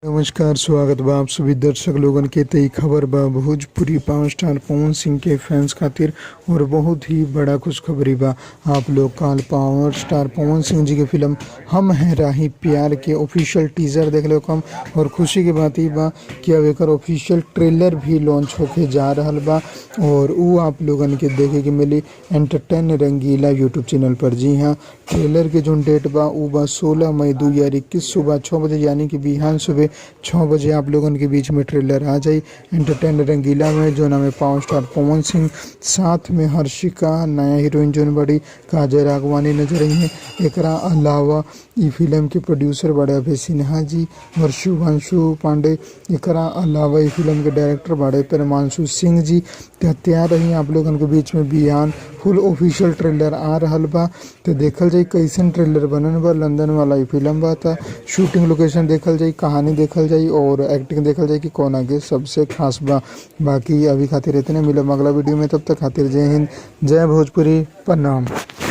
नमस्कार, स्वागत बा आप सभी दर्शक लोगन के। तई खबर बा भोजपुरी पावर स्टार पवन सिंह के फैंस खातिर और बहुत ही बड़ा खुशखबरी बा। आप लोग कल पावर स्टार पवन सिंह जी के फिल्म हम हैं राही प्यार के ऑफिशियल टीजर देख लो कम। और खुशी की बात ही बा कि अब एक ऑफिशियल ट्रेलर भी लॉन्च होके जा रहल बा और वो आप लोगन के देखे के मिली एंटरटेन रंगीला यूट्यूब चैनल पर। जी हाँ, ट्रेलर के जो डेट बा वो बा 16 मई 2021 सुबह 6 बजे, यानी कि बिहान सुबह 6 बजे आप लोगन के बीच में ट्रेलर आ जाई एंटरटेन रंगीला में। जो नाम है पावर स्टार पवन सिंह, साथ में हर्षिका, नया हीरोइन जोन बड़ी काजल राघवानी नजर आई है। एकरा अलावा ई फिल्म के प्रोड्यूसर बड़े अभय सिन्हा जी और शुभांशु पांडे। एकरा अलावा ई फिल्म के डायरेक्टर बड़े परमांशु सिंह जी। तैयार रही आप लोगन के बीच में बिहान फुल ऑफिशियल ट्रेलर आ रहल बा। तो देखल जाई कैसन ट्रेलर बनन बा। लंदन वाला ई फिल्म बा था। शूटिंग लोकेशन देखल जाई, कहानी देखल जाई और एक्टिंग देखल जाई कि कौन आगे सबसे खास बा। बाकी अभी खातिर इतने मिलब अगला वीडियो में, तब तक खातिर जय हिंद, जय भोजपुरी, प्रणाम।